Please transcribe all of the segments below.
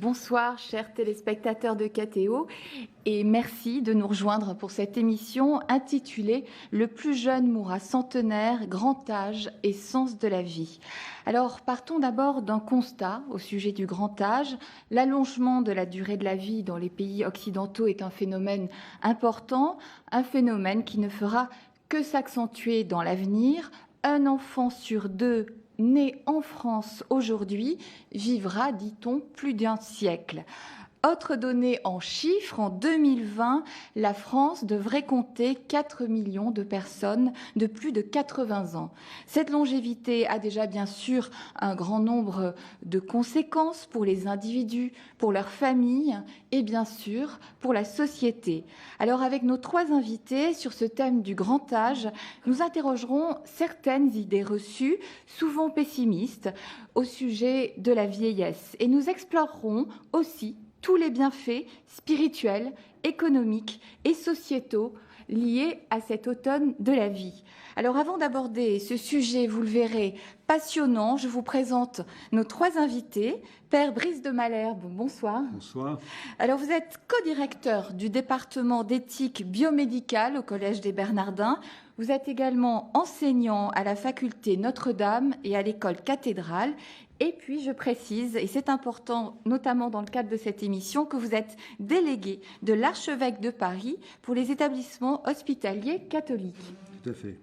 Bonsoir, chers téléspectateurs de KTO, et merci de nous rejoindre pour cette émission intitulée « Le plus jeune mourra centenaire, grand âge et sens de la vie ». Alors, partons d'abord d'un constat au sujet du grand âge. L'allongement de la durée de la vie dans les pays occidentaux est un phénomène important, un phénomène qui ne fera que s'accentuer dans l'avenir. Un enfant sur deux né en France aujourd'hui vivra, dit-on, plus d'un siècle. Autre donnée en chiffres, en 2020, la France devrait compter 4 millions de personnes de plus de 80 ans. Cette longévité a déjà bien sûr un grand nombre de conséquences pour les individus, pour leurs familles et bien sûr pour la société. Alors avec nos trois invités sur ce thème du grand âge, nous interrogerons certaines idées reçues, souvent pessimistes, au sujet de la vieillesse et nous explorerons aussi tous les bienfaits spirituels, économiques et sociétaux liés à cet automne de la vie. Alors avant d'aborder ce sujet, vous le verrez, passionnant, je vous présente nos trois invités. Père Brice de Malherbe, bonsoir. Bonsoir. Alors vous êtes co-directeur du département d'éthique biomédicale au Collège des Bernardins. Vous êtes également enseignant à la faculté Notre-Dame et à l'école cathédrale. Et puis, je précise, et c'est important, notamment dans le cadre de cette émission, que vous êtes délégué de l'archevêque de Paris pour les établissements hospitaliers catholiques. Tout à fait.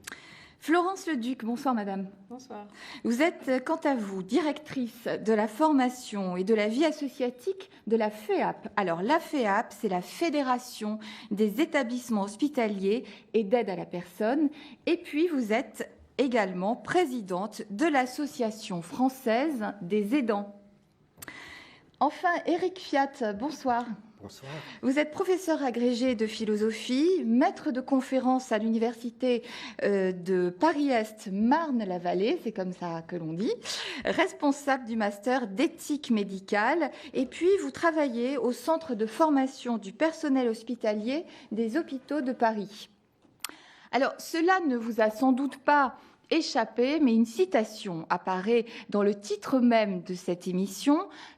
Florence Leduc, bonsoir madame. Bonsoir. Vous êtes, quant à vous, directrice de la formation et de la vie associatique de la FEAP. Alors, la FEAP, c'est la Fédération des établissements hospitaliers et d'aide à la personne. Et puis, vous êtes également présidente de l'Association française des aidants. Enfin, Éric Fiat, bonsoir. Bonsoir. Vous êtes professeur agrégé de philosophie, maître de conférences à l'université de Paris-Est, Marne-la-Vallée, c'est comme ça que l'on dit, responsable du master d'éthique médicale, et puis vous travaillez au centre de formation du personnel hospitalier des hôpitaux de Paris. Alors, cela ne vous a sans doute pas échappé, mais une citation apparaît dans le titre même de cette émission.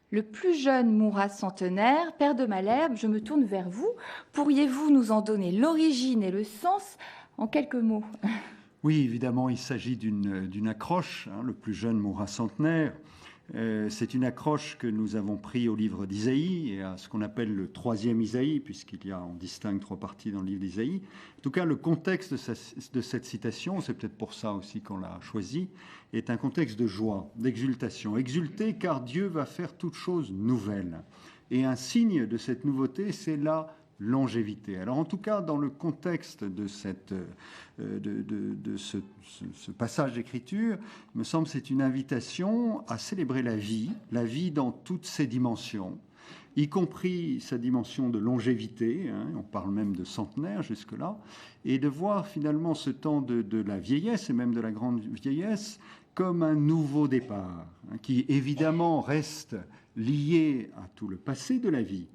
Le plus jeune mourra centenaire. Père de Malherbe, je me tourne vers vous. Pourriez-vous nous en donner l'origine et le sens en quelques mots? Oui, évidemment, il s'agit d'une accroche. Le plus jeune mourra centenaire. C'est une accroche que nous avons pris au livre d'Isaïe et à ce qu'on appelle le troisième Isaïe, on distingue trois parties dans le livre d'Isaïe. En tout cas, le contexte de cette citation, c'est peut-être pour ça aussi qu'on l'a choisi, est un contexte de joie, d'exultation. Exulter car Dieu va faire toute chose nouvelle. Et un signe de cette nouveauté, c'est la longévité. Alors en tout cas, dans le contexte de ce passage d'écriture, il me semble que c'est une invitation à célébrer la vie dans toutes ses dimensions, y compris sa dimension de longévité, on parle même de centenaire jusque-là, et de voir finalement ce temps de la vieillesse, et même de la grande vieillesse, comme un nouveau départ, qui évidemment reste lié à tout le passé de la vie.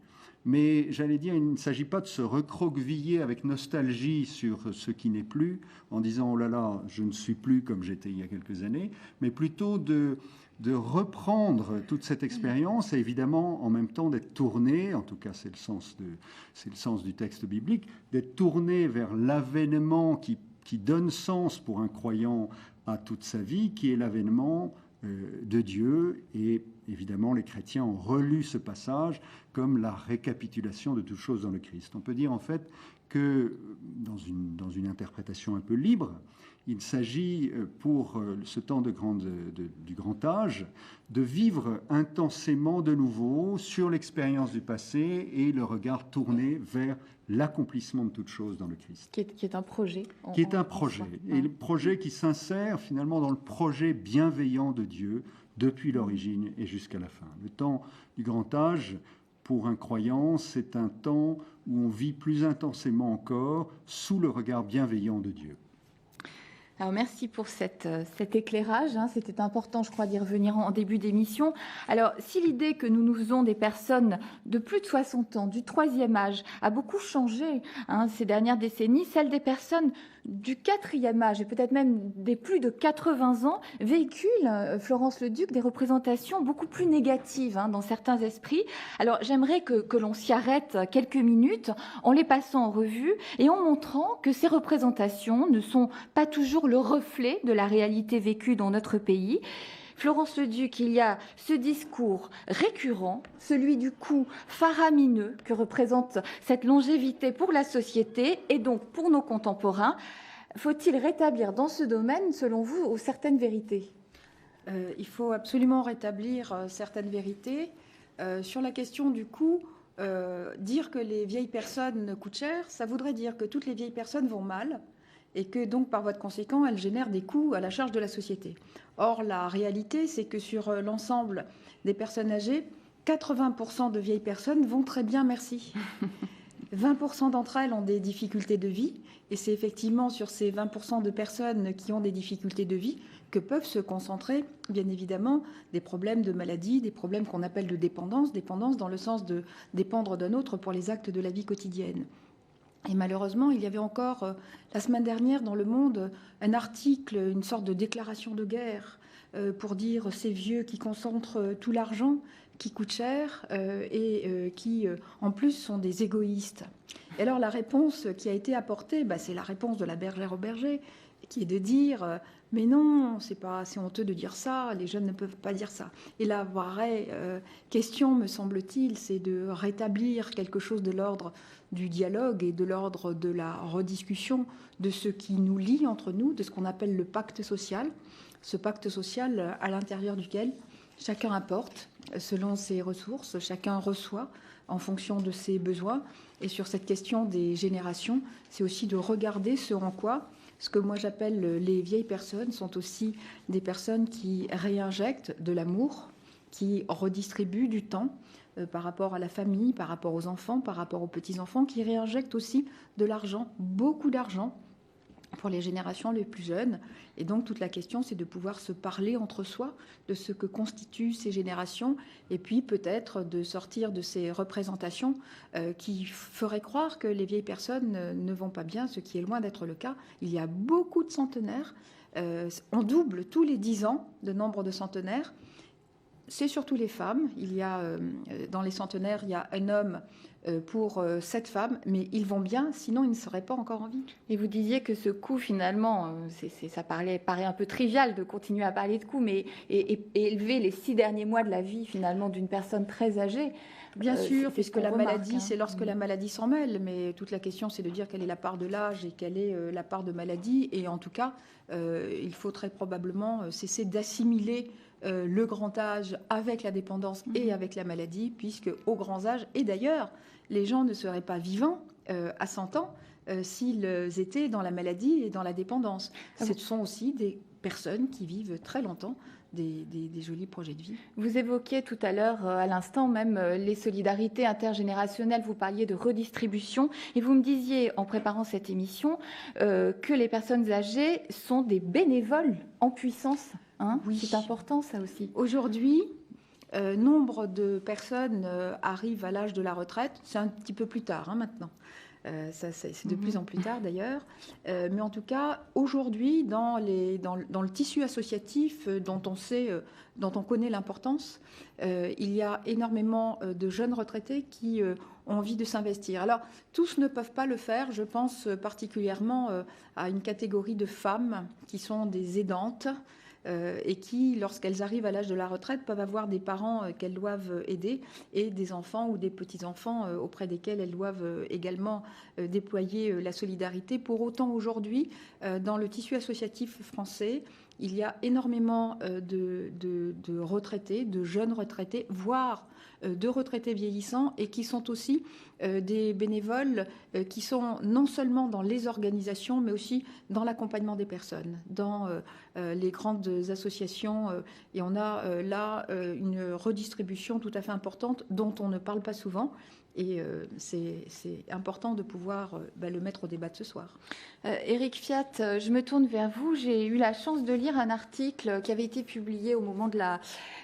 Mais j'allais dire, il ne s'agit pas de se recroqueviller avec nostalgie sur ce qui n'est plus, en disant « oh là là, je ne suis plus comme j'étais il y a quelques années », mais plutôt de reprendre toute cette expérience et évidemment en même temps d'être tourné, en tout cas c'est le sens du texte biblique, d'être tourné vers l'avènement qui donne sens pour un croyant à toute sa vie, qui est l'avènement de Dieu. Et évidemment, les chrétiens ont relu ce passage comme la récapitulation de toutes choses dans le Christ. On peut dire en fait que, dans une interprétation un peu libre, il s'agit pour ce temps du grand âge de vivre intensément de nouveau sur l'expérience du passé et le regard tourné vers l'accomplissement de toutes choses dans le Christ. Qui est un projet. Qui est un projet. Et le projet qui s'insère finalement dans le projet bienveillant de Dieu depuis l'origine et jusqu'à la fin. Le temps du grand âge, pour un croyant, c'est un temps où on vit plus intensément encore sous le regard bienveillant de Dieu. Alors merci pour cet éclairage. C'était important, je crois, d'y revenir en début d'émission. Alors, si l'idée que nous nous faisons des personnes de plus de 60 ans, du troisième âge, a beaucoup changé ces dernières décennies, celle des personnes du quatrième âge et peut-être même des plus de 80 ans véhicule, Florence Leduc, des représentations beaucoup plus négatives dans certains esprits. Alors j'aimerais que l'on s'y arrête quelques minutes en les passant en revue et en montrant que ces représentations ne sont pas toujours le reflet de la réalité vécue dans notre pays. Florence Leduc, il y a ce discours récurrent, celui du coût faramineux que représente cette longévité pour la société et donc pour nos contemporains. Faut-il rétablir dans ce domaine, selon vous, certaines vérités ? Il faut absolument rétablir certaines vérités. Sur la question du coût, dire que les vieilles personnes coûtent cher, ça voudrait dire que toutes les vieilles personnes vont mal et que donc par voie de conséquent, elles génèrent des coûts à la charge de la société. Or, la réalité, c'est que sur l'ensemble des personnes âgées, 80% de vieilles personnes vont très bien, merci. 20% d'entre elles ont des difficultés de vie, et c'est effectivement sur ces 20% de personnes qui ont des difficultés de vie que peuvent se concentrer, bien évidemment, des problèmes de maladie, des problèmes qu'on appelle de dépendance dans le sens de dépendre d'un autre pour les actes de la vie quotidienne. Et malheureusement, il y avait encore, la semaine dernière, dans Le Monde, un article, une sorte de déclaration de guerre pour dire ces vieux qui concentrent tout l'argent, qui coûtent cher et qui, en plus, sont des égoïstes. Et alors, la réponse qui a été apportée, c'est la réponse de la bergère au berger, qui est de dire mais non, c'est honteux de dire ça, les jeunes ne peuvent pas dire ça. Et la vraie question, me semble-t-il, c'est de rétablir quelque chose de l'ordre du dialogue et de l'ordre de la rediscussion de ce qui nous lie entre nous, de ce qu'on appelle le pacte social. Ce pacte social à l'intérieur duquel chacun apporte selon ses ressources, chacun reçoit en fonction de ses besoins. Et sur cette question des générations, c'est aussi de regarder ce en quoi ce que moi j'appelle les vieilles personnes sont aussi des personnes qui réinjectent de l'amour, qui redistribuent du temps par rapport à la famille, par rapport aux enfants, par rapport aux petits-enfants, qui réinjectent aussi de l'argent, beaucoup d'argent, pour les générations les plus jeunes. Et donc toute la question, c'est de pouvoir se parler entre soi de ce que constituent ces générations et puis peut-être de sortir de ces représentations qui feraient croire que les vieilles personnes ne vont pas bien, ce qui est loin d'être le cas. Il y a beaucoup de centenaires. On double tous les 10 ans de nombre de centenaires. C'est surtout les femmes. Il y a, dans les centenaires, il y a un homme pour 7 femmes, mais ils vont bien, sinon ils ne seraient pas encore en vie. Et vous disiez que ce coût, finalement, ça paraît un peu trivial de continuer à parler de coût, mais élever les 6 derniers mois de la vie, finalement, d'une personne très âgée. Bien sûr, puisque la maladie, c'est lorsque la maladie s'en mêle, mais toute la question, c'est de dire quelle est la part de l'âge et quelle est la part de maladie. Et en tout cas, il faut très probablement cesser d'assimiler le grand âge avec la dépendance et avec la maladie, puisque au grand âge, et d'ailleurs, les gens ne seraient pas vivants à 100 ans s'ils étaient dans la maladie et dans la dépendance. Ce sont aussi des personnes qui vivent très longtemps, des jolis projets de vie. Vous évoquiez tout à l'heure, à l'instant même, les solidarités intergénérationnelles. Vous parliez de redistribution et vous me disiez, en préparant cette émission, que les personnes âgées sont des bénévoles en puissance. Oui. C'est important, ça aussi. Aujourd'hui, nombre de personnes arrivent à l'âge de la retraite. C'est un petit peu plus tard maintenant. C'est de plus en plus tard d'ailleurs. Mais en tout cas, aujourd'hui, dans le tissu associatif dont on connaît l'importance, il y a énormément de jeunes retraités qui ont envie de s'investir. Alors, tous ne peuvent pas le faire. Je pense particulièrement à une catégorie de femmes qui sont des aidantes, et qui, lorsqu'elles arrivent à l'âge de la retraite, peuvent avoir des parents qu'elles doivent aider et des enfants ou des petits-enfants auprès desquels elles doivent également déployer la solidarité. Pour autant, aujourd'hui, dans le tissu associatif français, il y a énormément de retraités, de jeunes retraités, voire de retraités vieillissants et qui sont aussi des bénévoles qui sont non seulement dans les organisations mais aussi dans l'accompagnement des personnes, dans les grandes associations et on a là une redistribution tout à fait importante dont on ne parle pas souvent Et c'est important de pouvoir le mettre au débat de ce soir. Éric Fiat, je me tourne vers vous. J'ai eu la chance de lire un article qui avait été publié au moment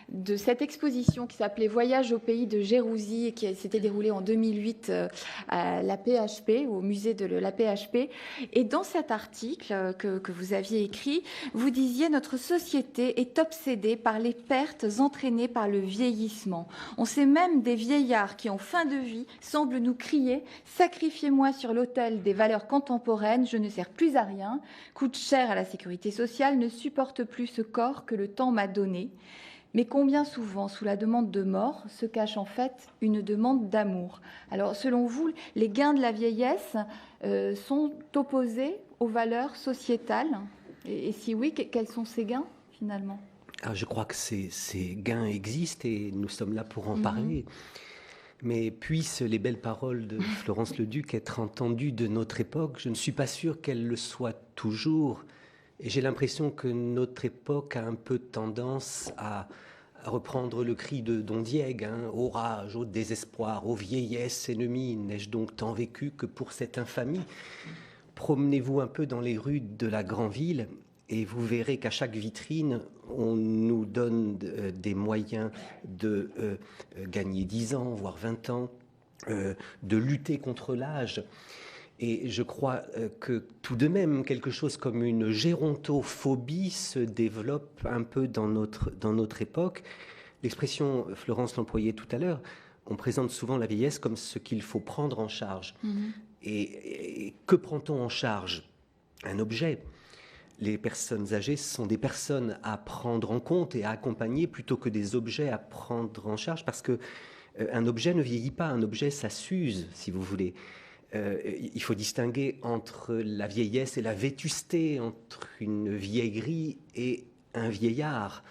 de cette exposition qui s'appelait « Voyage au pays de Jérusie » et qui s'était déroulée en 2008 à la PHP, au musée de la PHP. Et dans cet article que vous aviez écrit, vous disiez « Notre société est obsédée par les pertes entraînées par le vieillissement. On sait même des vieillards qui, en fin de vie, semblent nous crier « Sacrifiez-moi sur l'autel des valeurs contemporaines, je ne sert plus à rien, coûte cher à la sécurité sociale, ne supporte plus ce corps que le temps m'a donné. » Mais combien souvent, sous la demande de mort, se cache en fait une demande d'amour? Alors, selon vous, les gains de la vieillesse sont opposés aux valeurs sociétales? Et si oui, quels sont ces gains, finalement? Alors, je crois que ces gains existent et nous sommes là pour en parler. Mais puissent les belles paroles de Florence Leduc être entendues de notre époque? Je ne suis pas sûr qu'elles le soient toujours. Et j'ai l'impression que notre époque a un peu tendance à reprendre le cri de Don Diègue, au rage, au désespoir, aux vieillesses ennemies. N'ai-je donc tant vécu que pour cette infamie? Promenez-vous un peu dans les rues de la grande ville et vous verrez qu'à chaque vitrine, on nous donne des moyens de gagner 10 ans, voire 20 ans, de lutter contre l'âge. Et je crois que tout de même, quelque chose comme une gérontophobie se développe un peu dans notre époque. L'expression, Florence l'employait tout à l'heure, on présente souvent la vieillesse comme ce qu'il faut prendre en charge. Et que prend-on en charge? Un objet. Les personnes âgées sont des personnes à prendre en compte et à accompagner plutôt que des objets à prendre en charge, parce qu'un objet ne vieillit pas, un objet ça s'use, si vous voulez. Il faut distinguer entre la vieillesse et la vétusté, entre une vieillerie et un vieillard.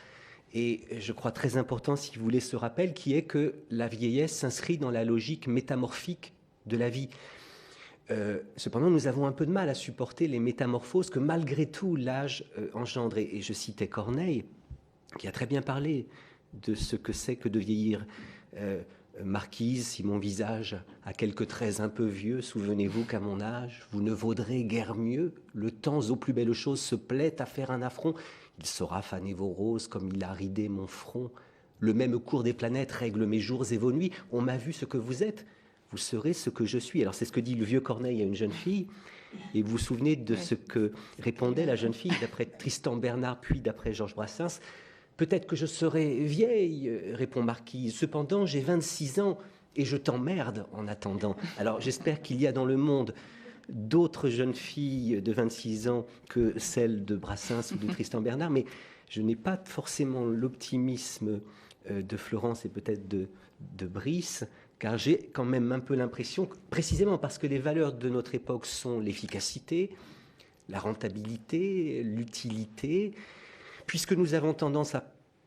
Et je crois très important, si vous voulez, ce rappel qui est que la vieillesse s'inscrit dans la logique métamorphique de la vie. Cependant, nous avons un peu de mal à supporter les métamorphoses que malgré tout l'âge engendre. Et je citais Corneille, qui a très bien parlé de ce que c'est que de vieillir. Marquise, si mon visage a quelques traits un peu vieux, souvenez-vous qu'à mon âge, vous ne vaudrez guère mieux. Le temps aux plus belles choses se plaît à faire un affront. Il saura faner vos roses comme il a ridé mon front. Le même cours des planètes règle mes jours et vos nuits. On m'a vu ce que vous êtes, vous serez ce que je suis. Alors c'est ce que dit le vieux Corneille à une jeune fille. Et vous vous souvenez de ce que répondait la jeune fille, d'après Tristan Bernard, puis d'après Georges Brassens. Peut-être que je serai vieille, répond Marquise. Cependant, j'ai 26 ans et je t'emmerde en attendant. Alors j'espère qu'il y a dans le monde d'autres jeunes filles de 26 ans que celles de Brassens ou de Tristan Bernard, mais je n'ai pas forcément l'optimisme de Florence et peut-être de Brice, car j'ai quand même un peu l'impression, précisément parce que les valeurs de notre époque sont l'efficacité, la rentabilité, l'utilité, puisque nous avons tendance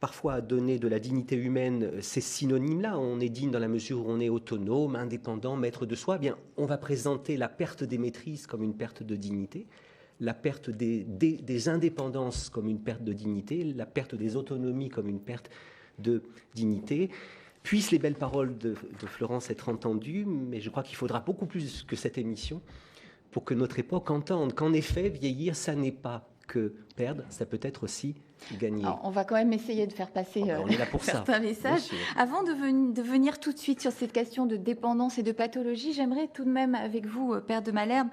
parfois à donner de la dignité humaine ces synonymes-là, on est digne dans la mesure où on est autonome, indépendant, maître de soi, eh bien, on va présenter la perte des maîtrises comme une perte de dignité, la perte des indépendances comme une perte de dignité, la perte des autonomies comme une perte de dignité. Puissent les belles paroles de Florence être entendues, mais je crois qu'il faudra beaucoup plus que cette émission pour que notre époque entende qu'en effet, vieillir, ça n'est pas que perdre, ça peut être aussi gagner. Alors, on va quand même essayer de faire passer on est là pour certains messages. Avant de venir tout de suite sur cette question de dépendance et de pathologie, j'aimerais tout de même, avec vous, Père de Malherbe,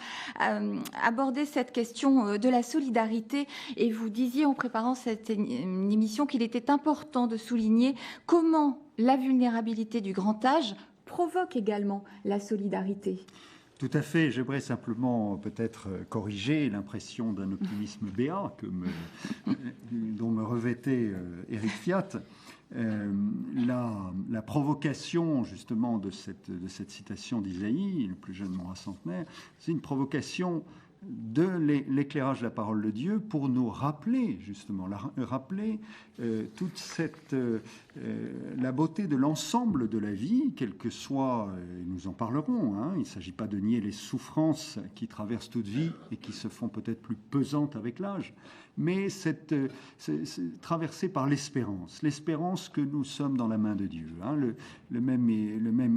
aborder cette question de la solidarité. Et vous disiez, en préparant cette émission, qu'il était important de souligner comment la vulnérabilité du grand âge provoque également la solidarité. Tout à fait. J'aimerais simplement peut-être corriger l'impression d'un optimisme béat dont me revêtait Éric Fiat. La provocation justement de cette citation d'Isaïe, le plus jeune mourra centenaire, c'est une provocation de l'éclairage de la parole de Dieu pour nous rappeler, justement, rappeler toute la beauté de l'ensemble de la vie, quelle que soit, nous en parlerons, hein, il ne s'agit pas de nier les souffrances qui traversent toute vie et qui se font peut-être plus pesantes avec l'âge, mais c'est traversé par l'espérance que nous sommes dans la main de Dieu. Hein.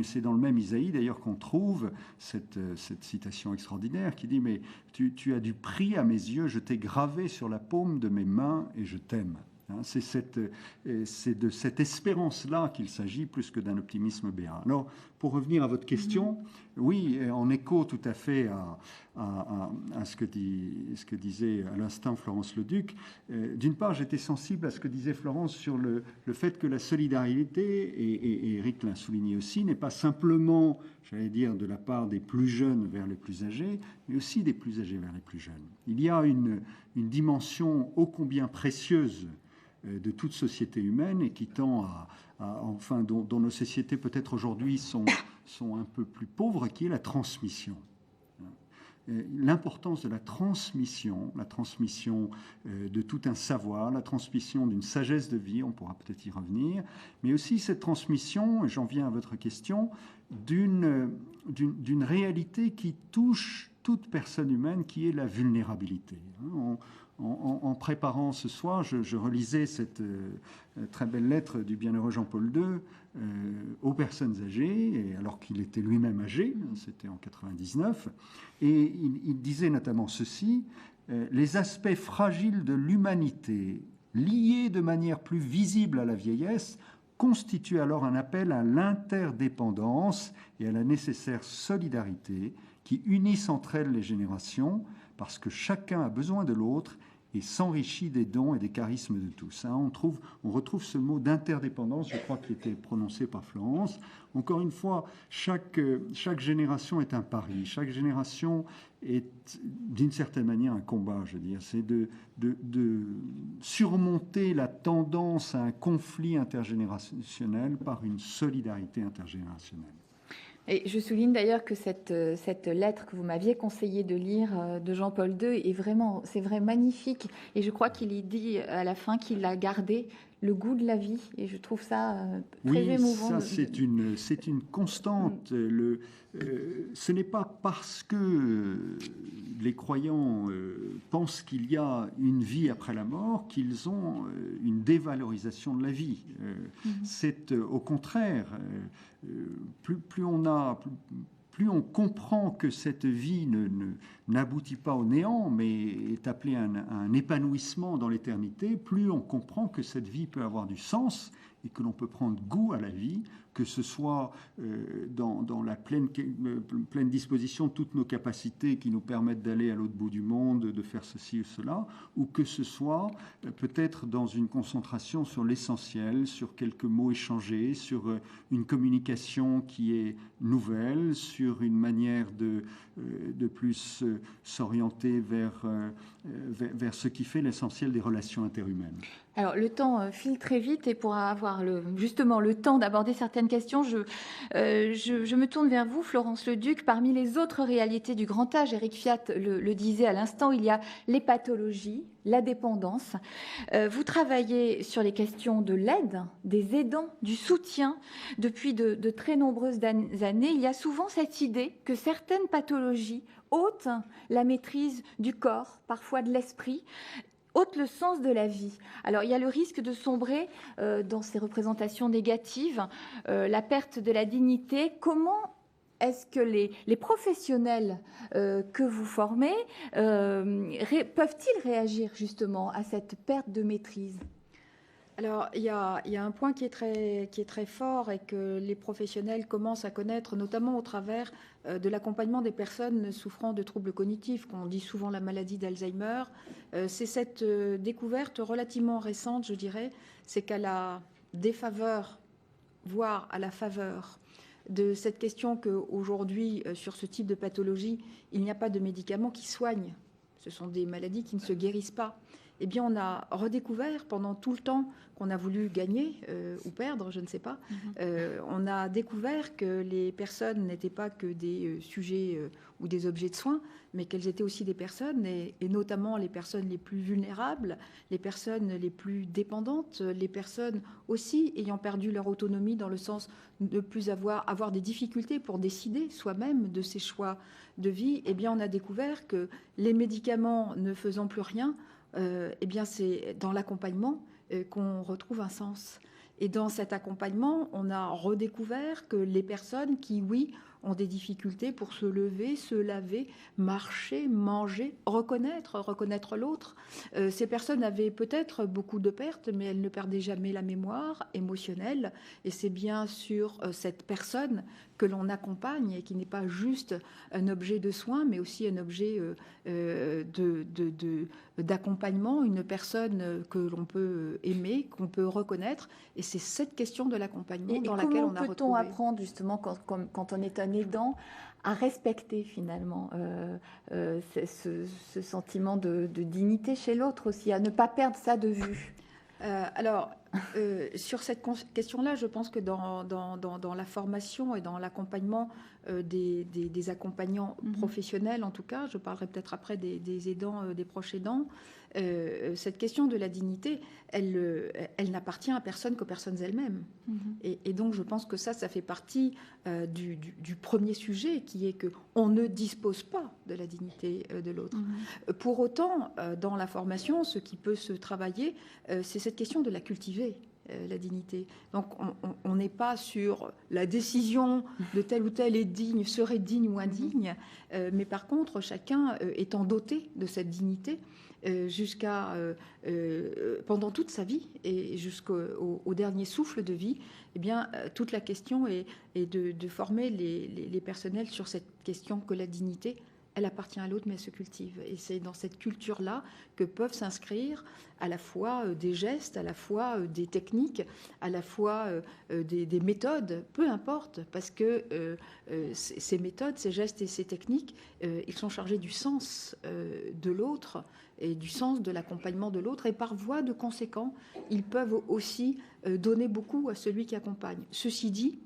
C'est dans le même Isaïe d'ailleurs qu'on trouve cette citation extraordinaire qui dit « Mais tu as du prix à mes yeux, je t'ai gravé sur la paume de mes mains et je t'aime ». Hein, c'est de cette espérance-là qu'il s'agit plus que d'un optimisme béat. Alors, pour revenir à votre question, oui, en écho tout à fait à ce que disait à l'instant Florence Leduc, d'une part, j'étais sensible à ce que disait Florence sur le fait que la solidarité, et Éric l'a souligné aussi, n'est pas simplement, j'allais dire, de la part des plus jeunes vers les plus âgés, mais aussi des plus âgés vers les plus jeunes. Il y a une dimension ô combien précieuse de toute société humaine et qui tend enfin, dont nos sociétés peut-être aujourd'hui sont un peu plus pauvres, qui est la transmission. L'importance de la transmission de tout un savoir, la transmission d'une sagesse de vie, on pourra peut-être y revenir, mais aussi cette transmission, et j'en viens à votre question, d'une réalité qui touche toute personne humaine, qui est la vulnérabilité. En préparant ce soir, je relisais cette très belle lettre du bienheureux Jean-Paul II aux personnes âgées, alors qu'il était lui-même âgé, c'était en 99, et il disait notamment ceci, les aspects fragiles de l'humanité, liés de manière plus visible à la vieillesse, constituent alors un appel à l'interdépendance et à la nécessaire solidarité qui unissent entre elles les générations, parce que chacun a besoin de l'autre et s'enrichit des dons et des charismes de tous. Hein, on retrouve ce mot d'interdépendance, je crois, qui était prononcé par Florence. Encore une fois, chaque génération est un pari. Chaque génération est, d'une certaine manière, un combat, je veux dire. C'est de surmonter la tendance à un conflit intergénérationnel par une solidarité intergénérationnelle. Et je souligne d'ailleurs que cette lettre que vous m'aviez conseillé de lire de Jean-Paul II est vraiment, c'est vrai, magnifique. Et je crois qu'il y dit à la fin qu'il a gardé le goût de la vie. Et je trouve ça très émouvant. Oui, ça c'est une constante. Ce n'est pas parce que les croyants pensent qu'il y a une vie après la mort qu'ils ont une dévalorisation de la vie. C'est au contraire, plus on comprend que cette vie n'aboutit pas au néant, mais est appelée à un épanouissement dans l'éternité, plus on comprend que cette vie peut avoir du sens et que l'on peut prendre goût à la vie, que ce soit dans la pleine disposition de toutes nos capacités qui nous permettent d'aller à l'autre bout du monde, de faire ceci ou cela, ou que ce soit peut-être dans une concentration sur l'essentiel, sur quelques mots échangés, sur une communication qui est nouvelle, sur une manière de plus s'orienter vers ce qui fait l'essentiel des relations interhumaines. Alors, le temps file très vite et pour avoir justement le temps d'aborder certaines questions, je me tourne vers vous, Florence Leduc. Parmi les autres réalités du grand âge, Éric Fiat le disait à l'instant, il y a les pathologies, la dépendance. Vous travaillez sur les questions de l'aide, des aidants, du soutien. Depuis de très nombreuses années, il y a souvent cette idée que certaines pathologies ôtent la maîtrise du corps, parfois de l'esprit, ôte le sens de la vie. Alors, il y a le risque de sombrer dans ces représentations négatives, la perte de la dignité. Comment est-ce que les professionnels que vous formez peuvent-ils réagir justement à cette perte de maîtrise ? Alors, il y a un point qui est très fort et que les professionnels commencent à connaître, notamment au travers de l'accompagnement des personnes souffrant de troubles cognitifs, qu'on dit souvent la maladie d'Alzheimer. C'est cette découverte relativement récente, je dirais, c'est qu'à la défaveur, voire à la faveur de cette question qu'aujourd'hui, sur ce type de pathologie, il n'y a pas de médicaments qui soignent. Ce sont des maladies qui ne se guérissent pas. eh bien, on a redécouvert pendant tout le temps qu'on a voulu gagner ou perdre, je ne sais pas, on a découvert que les personnes n'étaient pas que des sujets ou des objets de soins, mais qu'elles étaient aussi des personnes, et notamment les personnes les plus vulnérables, les personnes les plus dépendantes, les personnes aussi ayant perdu leur autonomie dans le sens de ne plus avoir des difficultés pour décider soi-même de ses choix de vie. Eh bien, on a découvert que les médicaments ne faisant plus rien, eh bien, c'est dans l'accompagnement qu'on retrouve un sens. Et dans cet accompagnement, on a redécouvert que les personnes qui, oui, ont des difficultés pour se lever, se laver, marcher, manger, reconnaître l'autre. Ces personnes avaient peut-être beaucoup de pertes, mais elles ne perdaient jamais la mémoire émotionnelle. Et c'est bien sur cette personne que l'on accompagne et qui n'est pas juste un objet de soin, mais aussi un objet d'accompagnement, une personne que l'on peut aimer, qu'on peut reconnaître. Et c'est cette question de l'accompagnement dans laquelle on a retrouvé. Comment peut-on apprendre justement quand on est un aidant à respecter finalement ce sentiment de dignité chez l'autre aussi, à ne pas perdre ça de vue? Sur cette question-là, je pense que dans la formation et dans l'accompagnement des accompagnants professionnels, en tout cas, je parlerai peut-être après des aidants, des proches aidants, cette question de la dignité, elle n'appartient à personne qu'aux personnes elles-mêmes. Et donc, je pense que ça fait partie du premier sujet, qui est qu'on ne dispose pas de la dignité de l'autre. Pour autant, dans la formation, ce qui peut se travailler, c'est cette question de la cultiver, la dignité. Donc, on n'est pas sur la décision de tel ou tel est digne, serait digne ou indigne, mais par contre, chacun étant doté de cette dignité, pendant toute sa vie et jusqu'au dernier souffle de vie, eh bien, toute la question est de former les personnels sur cette question que la dignité, elle appartient à l'autre, mais elle se cultive. Et c'est dans cette culture-là que peuvent s'inscrire à la fois des gestes, à la fois des techniques, à la fois des méthodes, peu importe, parce que ces méthodes, ces gestes et ces techniques, ils sont chargés du sens de l'autre et du sens de l'accompagnement de l'autre, et par voie de conséquent, ils peuvent aussi donner beaucoup à celui qui accompagne. Ceci dit,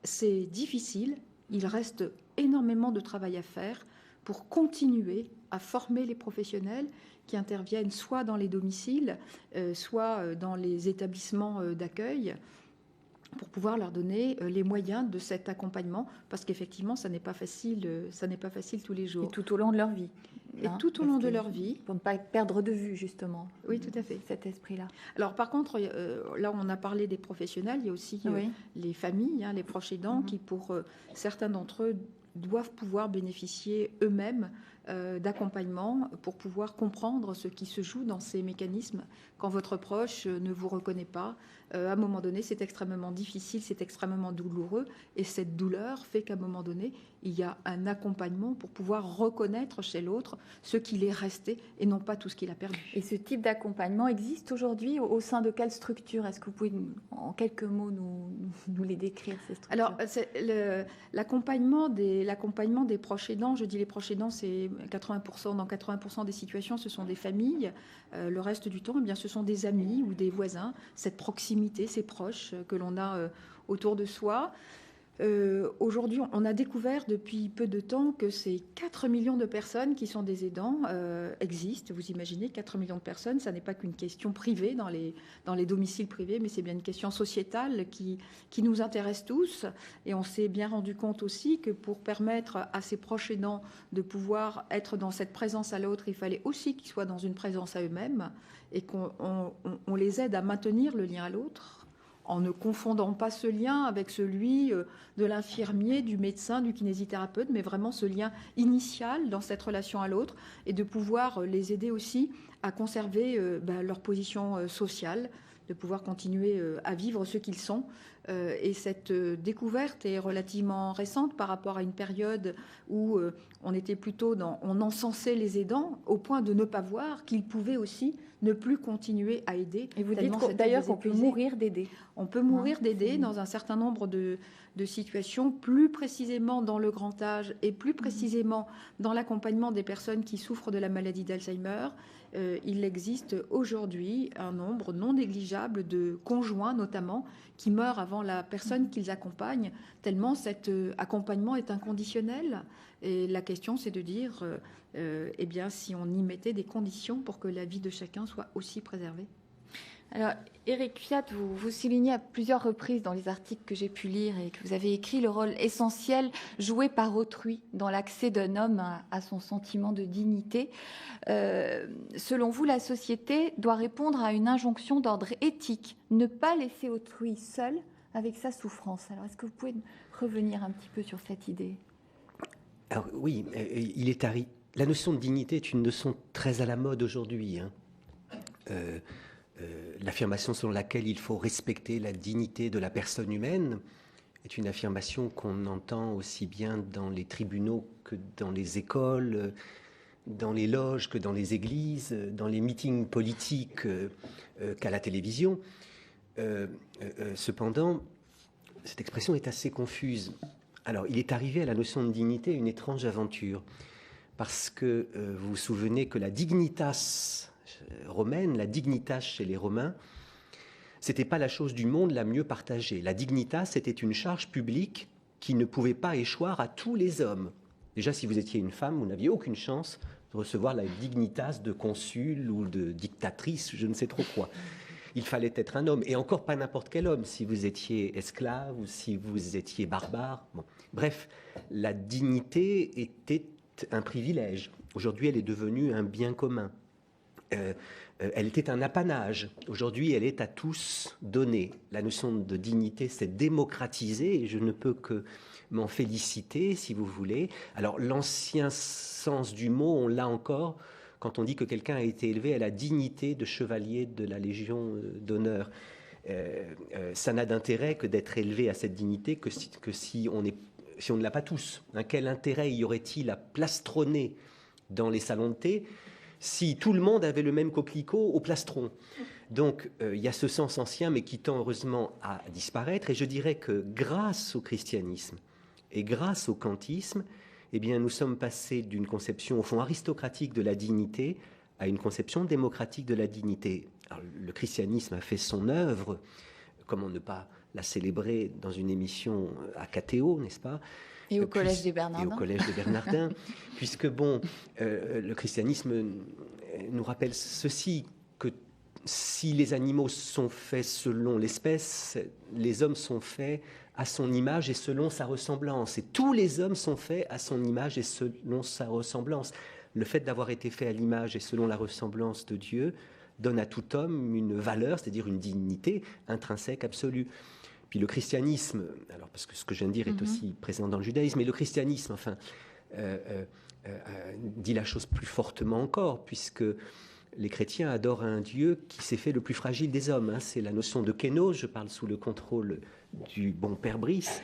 c'est difficile, il reste énormément de travail à faire pour continuer à former les professionnels qui interviennent soit dans les domiciles, soit dans les établissements d'accueil, pour pouvoir leur donner les moyens de cet accompagnement, parce qu'effectivement, ça n'est pas facile tous les jours. Et tout au long de leur vie. Et tout au long de leur vie. Pour ne pas perdre de vue, justement. Oui, tout à fait. Cet esprit-là. Alors, par contre, là, on a parlé des professionnels, il y a aussi les familles, les proches aidants, qui, pour certains d'entre eux, doivent pouvoir bénéficier eux-mêmes d'accompagnement pour pouvoir comprendre ce qui se joue dans ces mécanismes. Quand votre proche ne vous reconnaît pas, à un moment donné, c'est extrêmement difficile, c'est extrêmement douloureux, et cette douleur fait qu'à un moment donné, il y a un accompagnement pour pouvoir reconnaître chez l'autre ce qu'il est resté et non pas tout ce qu'il a perdu. Et ce type d'accompagnement existe aujourd'hui au sein de quelle structure? Est-ce que vous pouvez, en quelques mots, nous les décrire, ces structures? Alors, l'accompagnement des proches aidants, je dis les proches aidants, c'est 80%, dans 80% des situations, ce sont des familles. Le reste du temps, eh bien, ce sont des amis ou des voisins, cette proximité, ces proches que l'on a autour de soi. Aujourd'hui, on a découvert depuis peu de temps que ces 4 millions de personnes qui sont des aidants existent. Vous imaginez, 4 millions de personnes, ça n'est pas qu'une question privée dans les domiciles privés, mais c'est bien une question sociétale qui nous intéresse tous. Et on s'est bien rendu compte aussi que pour permettre à ces proches aidants de pouvoir être dans cette présence à l'autre, il fallait aussi qu'ils soient dans une présence à eux-mêmes et qu'on les aide à maintenir le lien à l'autre, en ne confondant pas ce lien avec celui de l'infirmier, du médecin, du kinésithérapeute, mais vraiment ce lien initial dans cette relation à l'autre, et de pouvoir les aider aussi à conserver leur position sociale, de pouvoir continuer à vivre ce qu'ils sont, Et cette découverte est relativement récente par rapport à une période où on était plutôt on encensait les aidants au point de ne pas voir qu'ils pouvaient aussi ne plus continuer à aider. Et vous dites d'ailleurs qu'on peut mourir d'aider. On peut mourir d'aider dans un certain nombre de situations, plus précisément dans le grand âge et plus précisément dans l'accompagnement des personnes qui souffrent de la maladie d'Alzheimer. Il existe aujourd'hui un nombre non négligeable de conjoints notamment qui meurent avant la personne qu'ils accompagnent, tellement cet accompagnement est inconditionnel. Et la question, c'est de dire, eh bien, si on y mettait des conditions pour que la vie de chacun soit aussi préservée. Alors, Éric Cuyat, vous soulignez à plusieurs reprises dans les articles que j'ai pu lire et que vous avez écrit le rôle essentiel joué par autrui dans l'accès d'un homme à son sentiment de dignité. Selon vous, la société doit répondre à une injonction d'ordre éthique, ne pas laisser autrui seul avec sa souffrance. Alors, est-ce que vous pouvez revenir un petit peu sur cette idée ? Alors oui, la notion de dignité est une notion très à la mode aujourd'hui, hein. L'affirmation selon laquelle il faut respecter la dignité de la personne humaine est une affirmation qu'on entend aussi bien dans les tribunaux que dans les écoles, dans les loges que dans les églises, dans les meetings politiques qu'à la télévision. Cependant, cette expression est assez confuse. Alors, il est arrivé à la notion de dignité une étrange aventure, parce que vous vous souvenez que la dignitas romaine, la dignitas chez les Romains, c'était pas la chose du monde la mieux partagée. La dignitas, c'était une charge publique qui ne pouvait pas échoir à tous les hommes. Déjà, si vous étiez une femme, vous n'aviez aucune chance de recevoir la dignitas de consul ou de dictatrice, je ne sais trop quoi. Il fallait être un homme, et encore pas n'importe quel homme, si vous étiez esclave ou si vous étiez barbare. Bon. Bref, la dignité était un privilège. Aujourd'hui, elle est devenue un bien commun. Elle était un apanage. Aujourd'hui, elle est à tous donnée. La notion de dignité s'est démocratisée et je ne peux que m'en féliciter, si vous voulez. Alors, l'ancien sens du mot, on l'a encore quand on dit que quelqu'un a été élevé à la dignité de chevalier de la Légion d'honneur. Ça n'a d'intérêt que d'être élevé à cette dignité que si on ne l'a pas tous. Hein, quel intérêt y aurait-il à plastronner dans les salons de thé si tout le monde avait le même coquelicot au plastron? Donc, il y a ce sens ancien, mais qui tend heureusement à disparaître. Et je dirais que grâce au christianisme et grâce au kantisme, eh bien, nous sommes passés d'une conception, au fond, aristocratique de la dignité à une conception démocratique de la dignité. Alors, le christianisme a fait son œuvre. Comment ne pas la célébrer dans une émission à KTO, n'est-ce pas ? Et au Collège des Bernardins. Et au Collège des Bernardins, puisque, bon, le christianisme nous rappelle ceci, que si les animaux sont faits selon l'espèce, les hommes sont faits à son image et selon sa ressemblance. Et tous les hommes sont faits à son image et selon sa ressemblance. Le fait d'avoir été fait à l'image et selon la ressemblance de Dieu donne à tout homme une valeur, c'est-à-dire une dignité intrinsèque absolue. Puis le christianisme, alors parce que ce que je viens de dire est aussi présent dans le judaïsme, mais le christianisme, enfin, dit la chose plus fortement encore, puisque les chrétiens adorent un Dieu qui s'est fait le plus fragile des hommes. Hein. C'est la notion de kénos, je parle sous le contrôle du bon Père Brice.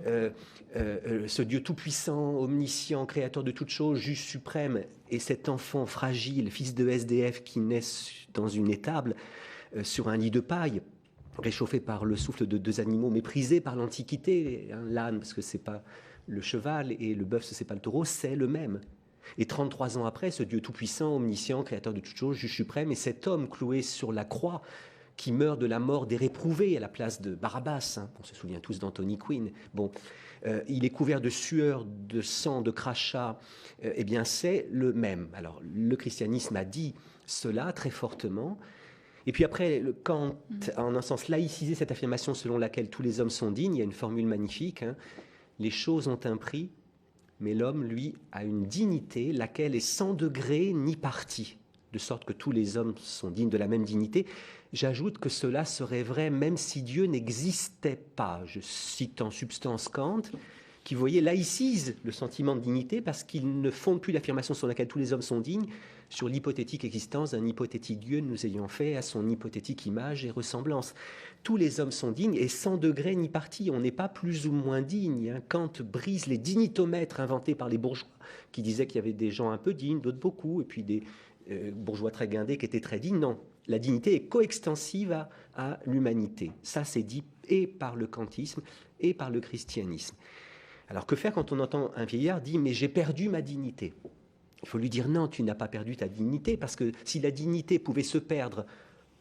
Ce Dieu tout-puissant, omniscient, créateur de toutes choses, juge suprême, et cet enfant fragile, fils de SDF qui naît dans une étable, sur un lit de paille, réchauffé par le souffle de deux animaux méprisés par l'Antiquité, hein, l'âne, parce que c'est pas le cheval, et le bœuf, c'est pas le taureau, c'est le même. Et 33 ans après, ce Dieu tout-puissant, omniscient, créateur de toutes choses, juge suprême, et cet homme cloué sur la croix, qui meurt de la mort des réprouvés à la place de Barabbas, hein, on se souvient tous d'Anthony Quinn, bon, il est couvert de sueur, de sang, de crachats, eh bien c'est le même. Alors le christianisme a dit cela très fortement. Et puis après, Kant a en un sens laïcisé cette affirmation selon laquelle tous les hommes sont dignes. Il y a une formule magnifique, hein. Les choses ont un prix, mais l'homme, lui, a une dignité, laquelle est sans degré ni parti, de sorte que tous les hommes sont dignes de la même dignité. J'ajoute que cela serait vrai même si Dieu n'existait pas. Je cite en substance Kant, qui, vous voyez, laïcisent le sentiment de dignité parce qu'ils ne fondent plus l'affirmation sur laquelle tous les hommes sont dignes, sur l'hypothétique existence d'un hypothétique Dieu nous ayant fait à son hypothétique image et ressemblance. Tous les hommes sont dignes et sans degré ni parti. On n'est pas plus ou moins digne. Hein. Kant brise les dignitomètres inventés par les bourgeois qui disaient qu'il y avait des gens un peu dignes, d'autres beaucoup, et puis des bourgeois très guindés qui étaient très dignes. Non, la dignité est coextensive à l'humanité. Ça, c'est dit et par le kantisme et par le christianisme. Alors que faire quand on entend un vieillard dire « mais j'ai perdu ma dignité ». Il faut lui dire « non, tu n'as pas perdu ta dignité » parce que si la dignité pouvait se perdre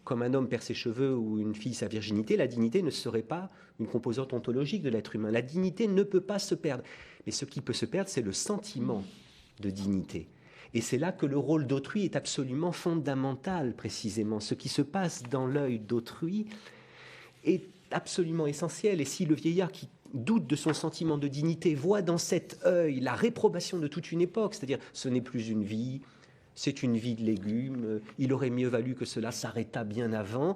comme un homme perd ses cheveux ou une fille sa virginité, la dignité ne serait pas une composante ontologique de l'être humain. La dignité ne peut pas se perdre. Mais ce qui peut se perdre, c'est le sentiment de dignité. Et c'est là que le rôle d'autrui est absolument fondamental, précisément. Ce qui se passe dans l'œil d'autrui est absolument essentiel. Et si le vieillard qui doute de son sentiment de dignité voit dans cet œil la réprobation de toute une époque, c'est-à-dire ce n'est plus une vie, c'est une vie de légumes, il aurait mieux valu que cela s'arrêtât bien avant,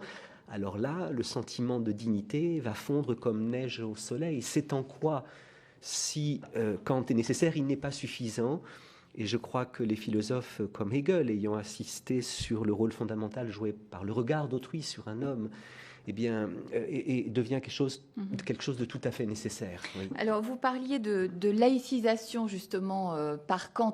alors là, le sentiment de dignité va fondre comme neige au soleil. C'est en quoi, si Kant est nécessaire, il n'est pas suffisant. Et je crois que les philosophes comme Hegel, ayant insisté sur le rôle fondamental joué par le regard d'autrui sur un homme, eh bien, et devient quelque chose de tout à fait nécessaire. Oui. Alors, vous parliez de laïcisation, justement, par Kant,